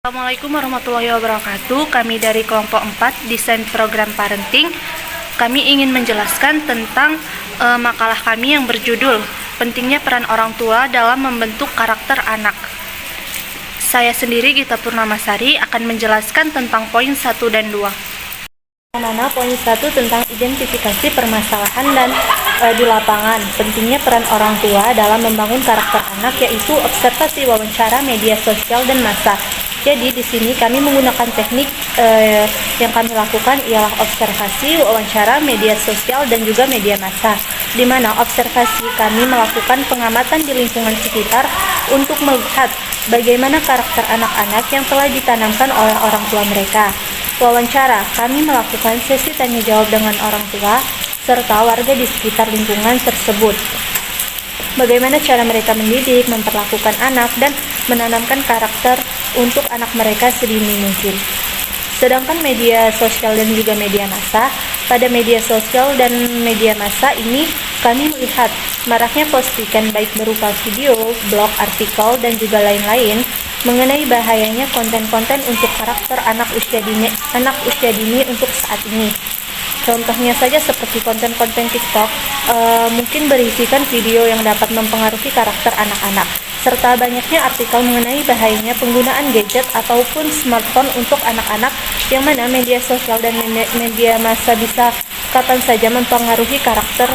Assalamualaikum warahmatullahi wabarakatuh. Kami dari kelompok 4 Desain Program Parenting. Kami ingin menjelaskan tentang makalah kami yang berjudul Pentingnya Peran Orang Tua dalam Membentuk Karakter Anak. Saya sendiri, Gita Purnamasari, akan menjelaskan tentang poin 1 dan 2. Mana poin 1 tentang identifikasi permasalahan dan di lapangan. Pentingnya peran orang tua dalam membangun karakter anak, yaitu observasi, wawancara, media sosial, dan massa. Jadi di sini kami menggunakan teknik yang kami lakukan ialah observasi, wawancara, media sosial, dan juga media massa. Di mana observasi kami melakukan pengamatan di lingkungan sekitar untuk melihat bagaimana karakter anak-anak yang telah ditanamkan oleh orang tua mereka. Wawancara, kami melakukan sesi tanya jawab dengan orang tua serta warga di sekitar lingkungan tersebut. Bagaimana cara mereka mendidik, memperlakukan anak, dan menanamkan karakter untuk anak mereka sedini mungkin. Sedangkan media sosial dan juga media massa, pada media sosial dan media massa ini kami melihat maraknya postingan baik berupa video, blog, artikel, dan juga lain-lain mengenai bahayanya konten-konten untuk karakter anak usia dini untuk saat ini. Contohnya saja seperti konten-konten TikTok mungkin berisikan video yang dapat mempengaruhi karakter anak-anak, serta banyaknya artikel mengenai bahayanya penggunaan gadget ataupun smartphone untuk anak-anak, yang mana media sosial dan media massa bisa kapan saja mempengaruhi karakter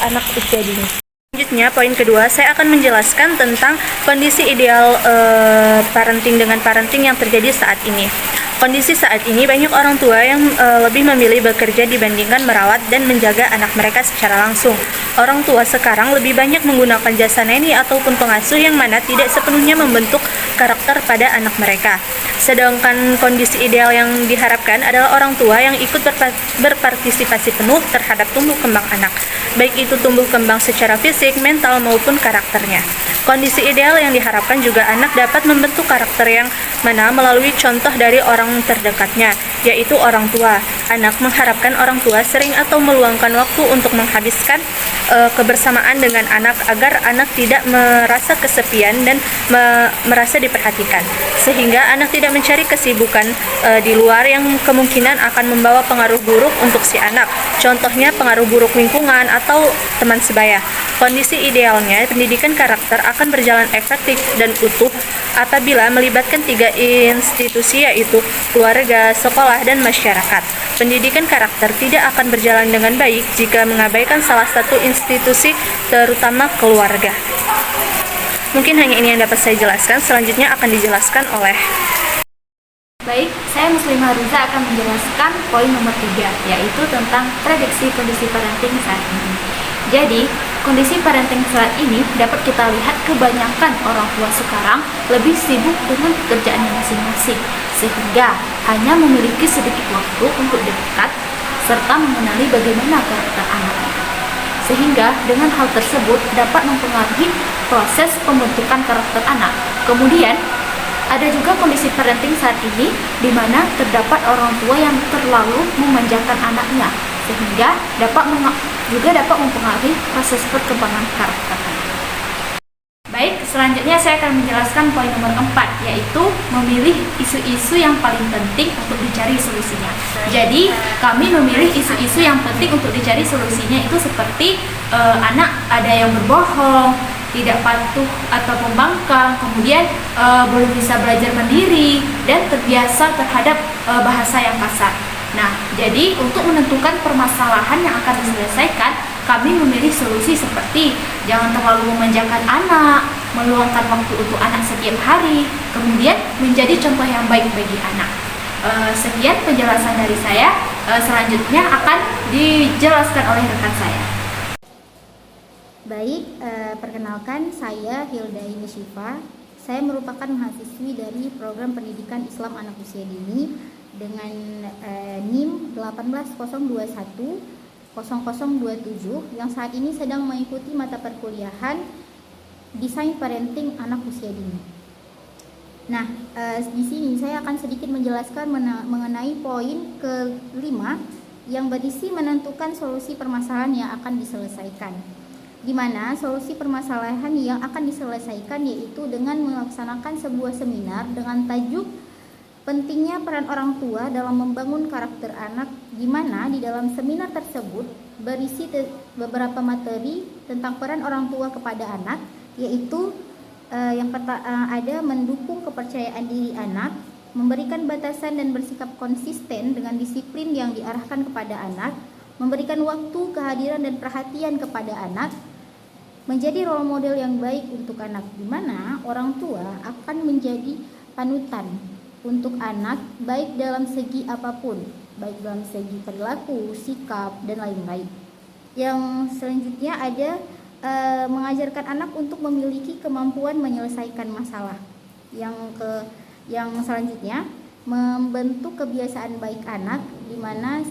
anak usia dini. Selanjutnya, poin kedua, saya akan menjelaskan tentang kondisi ideal parenting dengan parenting yang terjadi saat ini. Kondisi saat ini banyak orang tua yang lebih memilih bekerja dibandingkan merawat dan menjaga anak mereka secara langsung. Orang tua sekarang lebih banyak menggunakan jasa neni ataupun pengasuh yang mana tidak sepenuhnya membentuk karakter pada anak mereka. Sedangkan kondisi ideal yang diharapkan adalah orang tua yang ikut berpartisipasi penuh terhadap tumbuh kembang anak, baik itu tumbuh kembang secara fisik, mental, maupun karakternya. Kondisi ideal yang diharapkan juga anak dapat membentuk karakter yang mana melalui contoh dari orang terdekatnya, yaitu orang tua. Anak mengharapkan orang tua sering atau meluangkan waktu untuk menghabiskan kebersamaan dengan anak agar anak tidak merasa kesepian dan merasa diperhatikan, sehingga anak tidak mencari kesibukan di luar yang kemungkinan akan membawa pengaruh buruk untuk si anak. Contohnya pengaruh buruk lingkungan atau teman sebaya. Kondisi idealnya pendidikan karakter akan berjalan efektif dan utuh apabila melibatkan 3 institusi, yaitu keluarga, sekolah, dan masyarakat. Pendidikan karakter tidak akan berjalan dengan baik jika mengabaikan salah satu institusi, terutama keluarga. Mungkin hanya ini yang dapat saya jelaskan. Selanjutnya akan dijelaskan oleh... Baik, saya Muslimah Ruza akan menjelaskan poin nomor 3, yaitu tentang prediksi kondisi parenting saat ini. Jadi, kondisi parenting saat ini dapat kita lihat kebanyakan orang tua sekarang lebih sibuk dengan pekerjaannya masing-masing, sehingga hanya memiliki sedikit waktu untuk dekat serta mengenali bagaimana karakter anaknya. Sehingga dengan hal tersebut dapat mempengaruhi proses pembentukan karakter anak. Kemudian, ada juga kondisi parenting saat ini di mana terdapat orang tua yang terlalu memanjakan anaknya, sehingga dapat mempengaruhi proses perkembangan karakter. Baik, selanjutnya saya akan menjelaskan poin nomor 4, yaitu memilih isu-isu yang paling penting untuk dicari solusinya. Jadi, kami memilih isu-isu yang penting untuk dicari solusinya itu seperti anak ada yang berbohong, tidak patuh atau pembangkang, kemudian belum bisa belajar mandiri, dan terbiasa terhadap bahasa yang kasar. Nah, jadi untuk menentukan permasalahan yang akan diselesaikan, kami memilih solusi seperti jangan terlalu memanjakan anak, meluangkan waktu untuk anak setiap hari, kemudian menjadi contoh yang baik bagi anak. Sekian penjelasan dari saya. Selanjutnya akan dijelaskan oleh rekan saya. Baik, perkenalkan saya Hilda Ini Syifa. Saya merupakan mahasiswi dari program pendidikan Islam anak usia dini dengan NIM 180210027 yang saat ini sedang mengikuti mata perkuliahan Desain Parenting Anak Usia Dini. Nah, di sini saya akan sedikit menjelaskan mengenai poin ke-5 yang berisi menentukan solusi permasalahan yang akan diselesaikan. di mana solusi permasalahan yang akan diselesaikan yaitu dengan melaksanakan sebuah seminar dengan tajuk pentingnya peran orang tua dalam membangun karakter anak, di mana di dalam seminar tersebut berisi beberapa materi tentang peran orang tua kepada anak, yaitu ada mendukung kepercayaan diri anak, memberikan batasan dan bersikap konsisten dengan disiplin yang diarahkan kepada anak, memberikan waktu, kehadiran dan perhatian kepada anak, menjadi role model yang baik untuk anak, di mana orang tua akan menjadi panutan untuk anak baik dalam segi apapun, baik dalam segi perilaku, sikap, dan lain-lain. Yang selanjutnya ada mengajarkan anak untuk memiliki kemampuan menyelesaikan masalah. Yang selanjutnya membentuk kebiasaan baik anak, di mana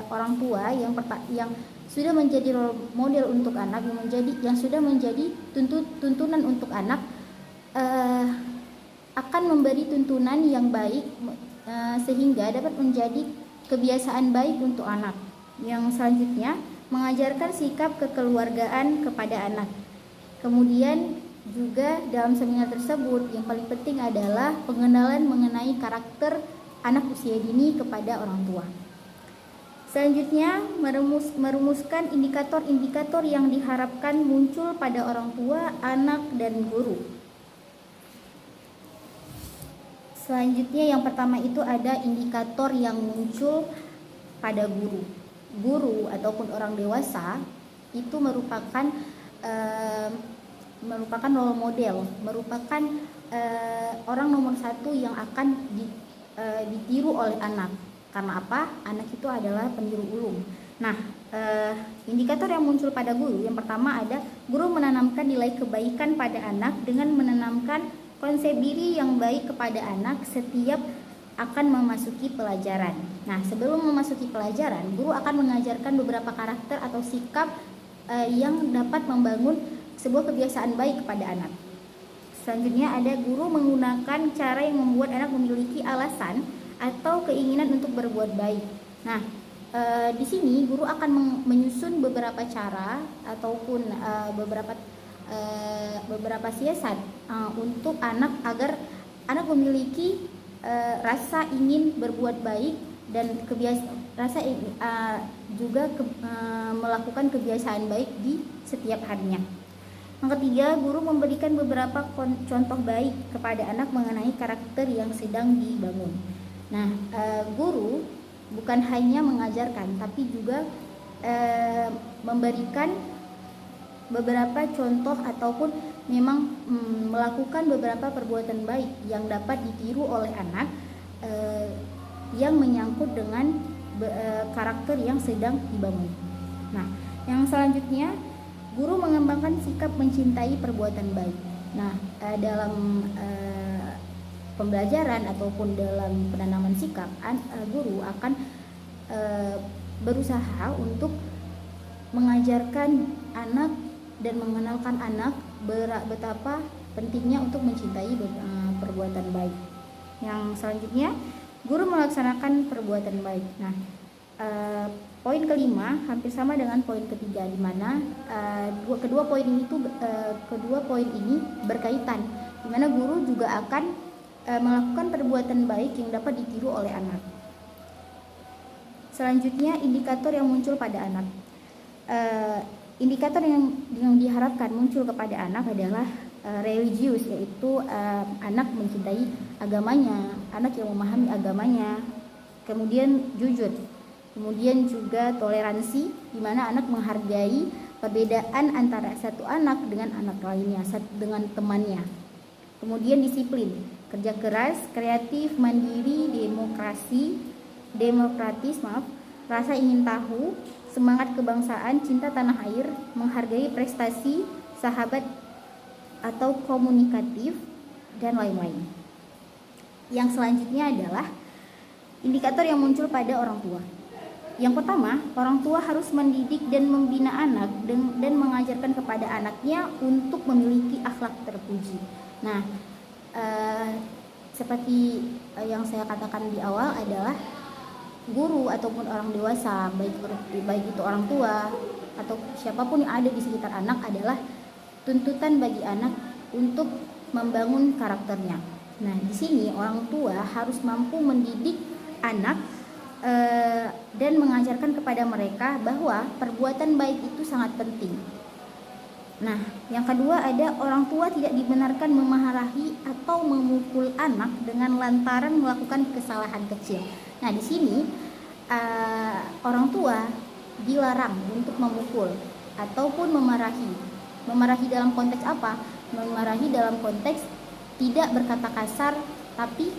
orang tua yang sudah menjadi role model untuk anak, yang sudah menjadi tuntunan untuk anak, akan memberi tuntunan yang baik sehingga dapat menjadi kebiasaan baik untuk anak. Yang selanjutnya mengajarkan sikap kekeluargaan kepada anak. Kemudian juga dalam seminar tersebut yang paling penting adalah pengenalan mengenai karakter anak usia dini kepada orang tua. Selanjutnya merumuskan indikator-indikator yang diharapkan muncul pada orang tua, anak, dan guru. Selanjutnya yang pertama itu ada indikator yang muncul pada guru. Guru ataupun orang dewasa itu merupakan role model, merupakan orang nomor satu yang akan ditiru oleh anak. Karena apa? Anak itu adalah peniru ulung. Nah, indikator yang muncul pada guru, yang pertama ada guru menanamkan nilai kebaikan pada anak dengan menanamkan konsep diri yang baik kepada anak setiap akan memasuki pelajaran. Nah, sebelum memasuki pelajaran, guru akan mengajarkan beberapa karakter atau sikap yang dapat membangun sebuah kebiasaan baik kepada anak. Selanjutnya ada guru menggunakan cara yang membuat anak memiliki alasan atau keinginan untuk berbuat baik. Nah, di sini guru akan menyusun beberapa cara ataupun beberapa siasat untuk anak agar anak memiliki rasa ingin berbuat baik dan melakukan kebiasaan baik di setiap harinya. Yang ketiga, guru memberikan beberapa contoh baik kepada anak mengenai karakter yang sedang dibangun. Nah, guru bukan hanya mengajarkan, tapi juga memberikan beberapa contoh ataupun memang melakukan beberapa perbuatan baik yang dapat ditiru oleh anak yang menyangkut dengan karakter yang sedang dibangun. Nah, yang selanjutnya guru mengembangkan sikap mencintai perbuatan baik. Nah, dalam pembelajaran ataupun dalam penanaman sikap, guru akan berusaha untuk mengajarkan anak dan mengenalkan anak betapa pentingnya untuk mencintai perbuatan baik. Yang selanjutnya, guru melaksanakan perbuatan baik. Nah, poin kelima hampir sama dengan poin ketiga, di mana kedua poin ini berkaitan, di mana guru juga akan melakukan perbuatan baik yang dapat ditiru oleh anak. Selanjutnya, indikator yang muncul pada anak. Indikator yang diharapkan muncul kepada anak adalah religius, yaitu anak mencintai agamanya, anak yang memahami agamanya. Kemudian jujur, kemudian juga toleransi, di mana anak menghargai perbedaan antara satu anak dengan anak lainnya, dengan temannya. Kemudian disiplin, kerja keras, kreatif, mandiri, demokratis, rasa ingin tahu, semangat kebangsaan, cinta tanah air, menghargai prestasi, sahabat atau komunikatif, dan lain-lain. Yang selanjutnya adalah indikator yang muncul pada orang tua. Yang pertama, orang tua harus mendidik dan membina anak dan mengajarkan kepada anaknya untuk memiliki akhlak terpuji. Nah, seperti yang saya katakan di awal adalah guru ataupun orang dewasa, baik itu orang tua atau siapapun yang ada di sekitar anak, adalah tuntutan bagi anak untuk membangun karakternya. Nah, di sini orang tua harus mampu mendidik anak dan mengajarkan kepada mereka bahwa perbuatan baik itu sangat penting. Nah, yang kedua ada orang tua tidak dibenarkan memarahi atau memukul anak dengan lantaran melakukan kesalahan kecil. Nah, di sini orang tua dilarang untuk memukul ataupun memarahi. Memarahi dalam konteks apa? Memarahi dalam konteks tidak berkata kasar, tapi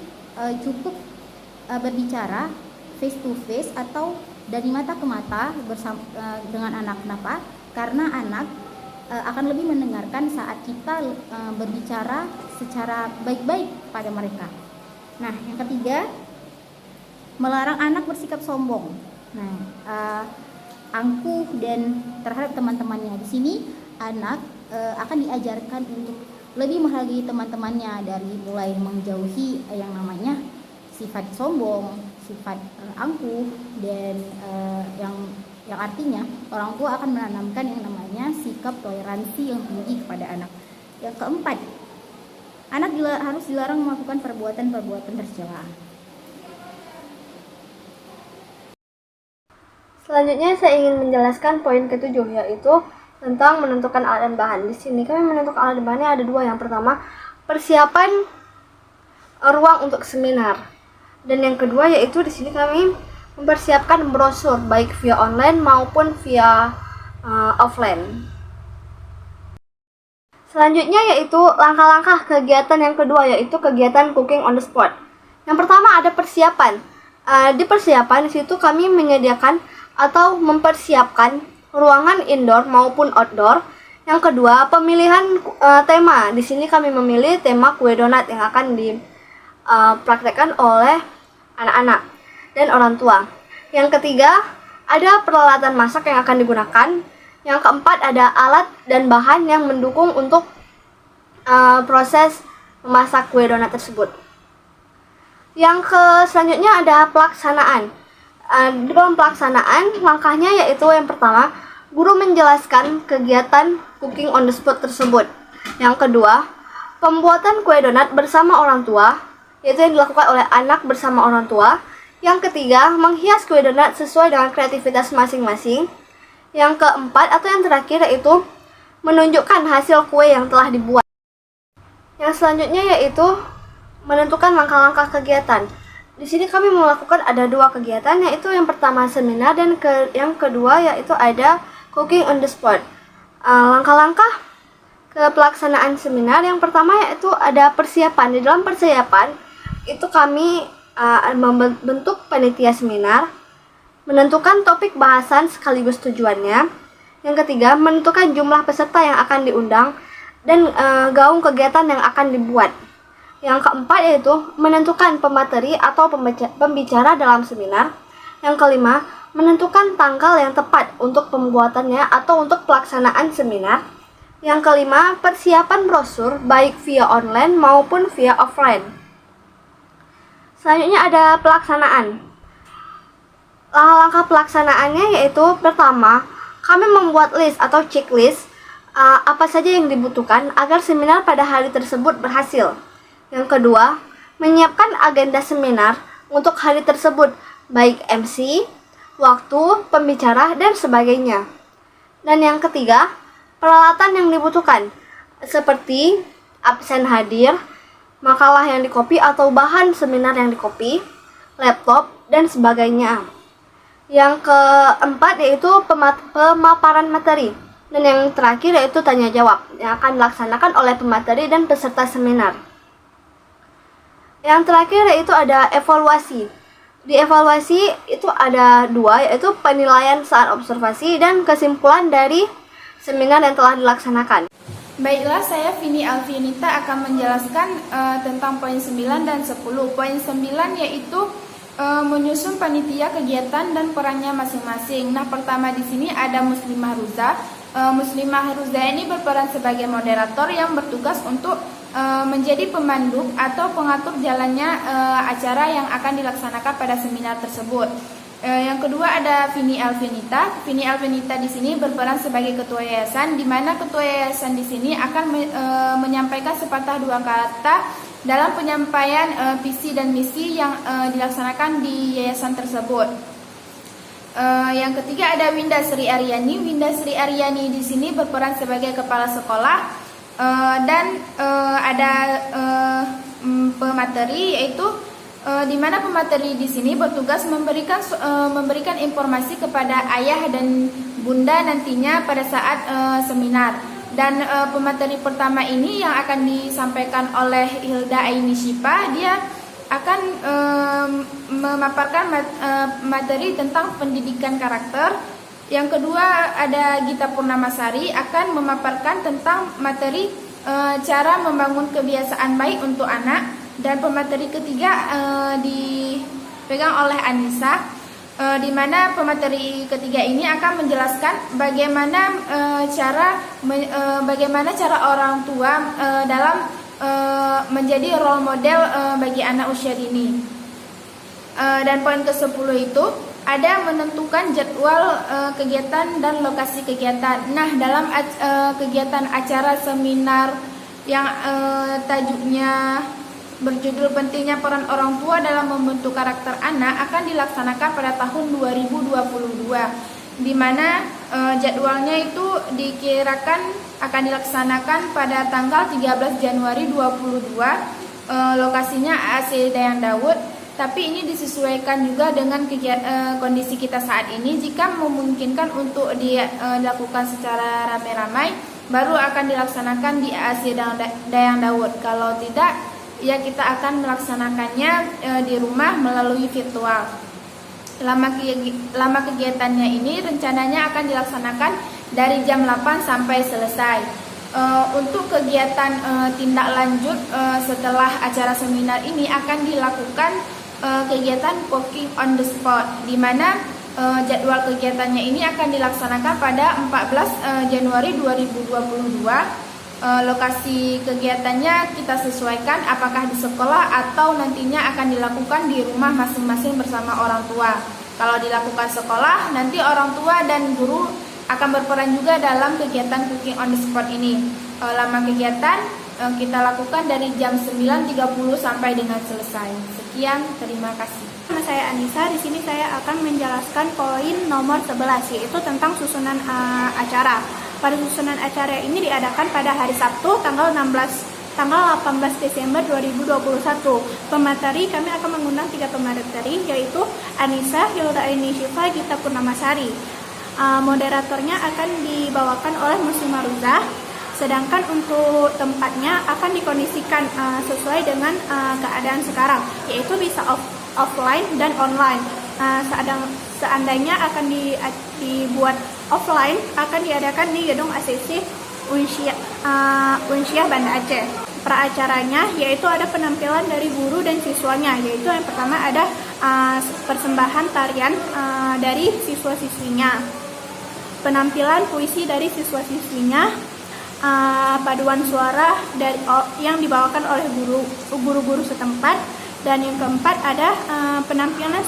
cukup berbicara face to face atau dari mata ke mata dengan anak. Kenapa? Karena anak akan lebih mendengarkan saat kita berbicara secara baik-baik pada mereka. Nah, yang ketiga, melarang anak bersikap sombong. Nah, angkuh dan terhadap teman-temannya. Di sini anak akan diajarkan untuk lebih menghargai teman-temannya, dari mulai menjauhi yang namanya sifat sombong, sifat angkuh, dan yang artinya orang tua akan menanamkan yang namanya sikap toleransi yang tinggi kepada anak. Yang keempat, anak harus dilarang melakukan perbuatan-perbuatan tercela. Selanjutnya saya ingin menjelaskan poin ketujuh, yaitu tentang menentukan alat dan bahan. Di sini kami menentukan alat dan bahannya ada dua. Yang pertama, persiapan ruang untuk seminar. Dan yang kedua yaitu di sini kami mempersiapkan brosur baik via online maupun via offline. Selanjutnya yaitu langkah-langkah kegiatan yang kedua, yaitu kegiatan cooking on the spot. Yang pertama ada persiapan. Di persiapan di situ kami menyediakan atau mempersiapkan ruangan indoor maupun outdoor. Yang kedua, pemilihan tema. Di sini kami memilih tema kue donat yang akan dipraktekkan oleh anak-anak dan orang tua. Yang ketiga, ada peralatan masak yang akan digunakan. Yang keempat, ada alat dan bahan yang mendukung untuk proses memasak kue donat tersebut. Yang selanjutnya ada pelaksanaan. Di dalam pelaksanaan, langkahnya yaitu yang pertama, guru menjelaskan kegiatan cooking on the spot tersebut. Yang kedua, pembuatan kue donat bersama orang tua, yaitu yang dilakukan oleh anak bersama orang tua. Yang ketiga, menghias kue donat sesuai dengan kreativitas masing-masing. Yang keempat atau yang terakhir yaitu menunjukkan hasil kue yang telah dibuat. Yang selanjutnya yaitu menentukan langkah-langkah kegiatan. Di sini kami melakukan ada dua kegiatan, yaitu yang pertama seminar dan yang kedua yaitu ada cooking on the spot. Langkah-langkah ke pelaksanaan seminar yang pertama yaitu ada persiapan. Di dalam persiapan itu kami membentuk panitia seminar, menentukan topik bahasan sekaligus tujuannya. Yang ketiga, menentukan jumlah peserta yang akan diundang dan gaung kegiatan yang akan dibuat. Yang keempat yaitu menentukan pemateri atau pembicara dalam seminar. Yang kelima, menentukan tanggal yang tepat untuk pembuatannya atau untuk pelaksanaan seminar. Yang kelima, persiapan brosur baik via online maupun via offline. Selanjutnya ada pelaksanaan. Langkah pelaksanaannya yaitu pertama, kami membuat list atau checklist apa saja yang dibutuhkan agar seminar pada hari tersebut berhasil. Yang kedua, menyiapkan agenda seminar untuk hari tersebut, baik MC, waktu, pembicara, dan sebagainya. Dan yang ketiga, peralatan yang dibutuhkan, seperti absen hadir, makalah yang dikopi atau bahan seminar yang dikopi, laptop, dan sebagainya. Yang keempat yaitu pemaparan materi. Dan yang terakhir yaitu tanya jawab yang akan dilaksanakan oleh pemateri dan peserta seminar. Yang terakhir yaitu ada evaluasi. Di evaluasi itu ada dua, yaitu penilaian saat observasi dan kesimpulan dari seminar yang telah dilaksanakan. Baiklah, saya Vini Alvinita akan menjelaskan tentang poin 9 dan 10. Poin 9 yaitu menyusun panitia kegiatan dan perannya masing-masing. Nah, pertama di sini ada Muslimah Ruza. Muslimah Ruza ini berperan sebagai moderator yang bertugas untuk menjadi pemandu atau pengatur jalannya acara yang akan dilaksanakan pada seminar tersebut. Yang kedua ada Vini Alvinita. Vini Alvinita di sini berperan sebagai ketua yayasan, di mana ketua yayasan di sini akan menyampaikan sepatah dua kata dalam penyampaian visi dan misi yang dilaksanakan di yayasan tersebut. Yang ketiga ada Winda Sri Aryani. Winda Sri Aryani di sini berperan sebagai kepala sekolah dan ada pemateri, yaitu di mana pemateri di sini bertugas memberikan informasi kepada ayah dan bunda nantinya pada saat seminar. Dan pemateri pertama ini yang akan disampaikan oleh Hilda Aini Shipa, dia akan memaparkan materi tentang pendidikan karakter. Yang kedua ada Gita Purnamasari, akan memaparkan tentang materi cara membangun kebiasaan baik untuk anak. Dan pemateri ketiga dipegang oleh Anissa, di mana pemateri ketiga ini akan menjelaskan bagaimana cara orang tua dalam menjadi role model bagi anak usia dini. Dan poin ke-10 itu ada menentukan jadwal kegiatan dan lokasi kegiatan. Nah, dalam kegiatan acara seminar yang tajuknya berjudul Pentingnya Peran Orang Tua dalam Membentuk Karakter Anak akan dilaksanakan pada tahun 2022, di mana jadwalnya itu dikirakan akan dilaksanakan pada tanggal 13 Januari 2022. Lokasinya AAC Dayang Daud, tapi ini disesuaikan juga dengan kondisi kita saat ini. Jika memungkinkan untuk dilakukan secara ramai-ramai, baru akan dilaksanakan di AAC Dayang Daud. Kalau tidak, ya kita akan melaksanakannya di rumah melalui virtual. Lama kegiatannya ini rencananya akan dilaksanakan dari jam 8 sampai selesai. Untuk kegiatan tindak lanjut setelah acara seminar ini akan dilakukan kegiatan cooking on the spot, di mana jadwal kegiatannya ini akan dilaksanakan pada 14 Januari 2022. Lokasi kegiatannya kita sesuaikan apakah di sekolah atau nantinya akan dilakukan di rumah masing-masing bersama orang tua. Kalau dilakukan sekolah, nanti orang tua dan guru akan berperan juga dalam kegiatan cooking on the spot ini. Lama kegiatan kita lakukan dari jam 9.30 sampai dengan selesai. Sekian, terima kasih. Nama saya Anissa. Di sini saya akan menjelaskan poin nomor 11, yaitu tentang susunan acara. Pada susunan acara ini diadakan pada hari Sabtu tanggal 18 Desember 2021. Pemateri, kami akan mengundang 3 pemateri, yaitu Anissa, Hilda Aini Shifa, Gita Purnamasari. Moderatornya akan dibawakan oleh Muslimah Ruza. Sedangkan untuk tempatnya akan dikondisikan sesuai dengan keadaan sekarang, yaitu bisa offline dan online. Seandainya akan dibuat offline, akan diadakan di gedung ACC Unsyah Banda Aceh. Peracaranya yaitu ada penampilan dari guru dan siswanya, yaitu yang pertama ada persembahan tarian dari siswa-siswinya, penampilan puisi dari siswa-siswinya, paduan suara yang dibawakan oleh guru-guru setempat, dan yang keempat ada penampilan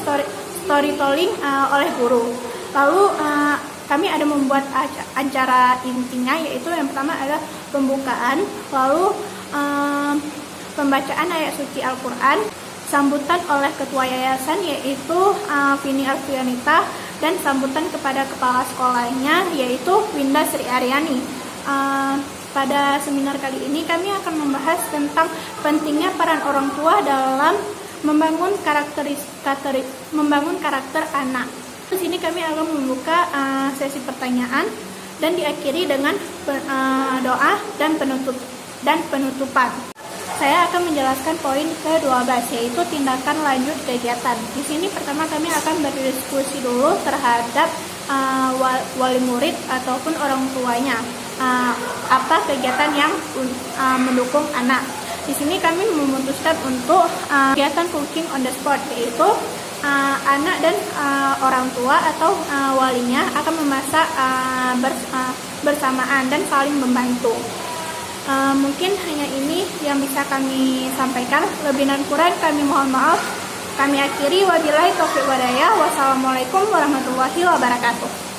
storytelling oleh guru. Lalu kami ada membuat acara intinya, yaitu yang pertama ada pembukaan, lalu pembacaan ayat suci Al-Quran, sambutan oleh ketua yayasan yaitu Vini Alvinita, dan sambutan kepada kepala sekolahnya yaitu Winda Sri Aryani. Pada seminar kali ini kami akan membahas tentang pentingnya peran orang tua dalam membangun karakter anak. Di sini kami akan membuka sesi pertanyaan dan diakhiri dengan doa dan penutupan. Saya akan menjelaskan poin ke-12, yaitu tindakan lanjut kegiatan. Di sini pertama kami akan berdiskusi dulu terhadap wali murid ataupun orang tuanya. Apa kegiatan yang mendukung anak. Di sini kami memutuskan untuk kegiatan cooking on the spot, yaitu anak dan orang tua atau walinya akan memasak bersamaan dan saling membantu. Mungkin hanya ini yang bisa kami sampaikan. Lebih dan kurang kami mohon maaf. Kami akhiri, wabillahi taufiq walhidayah. Wassalamualaikum warahmatullahi wabarakatuh.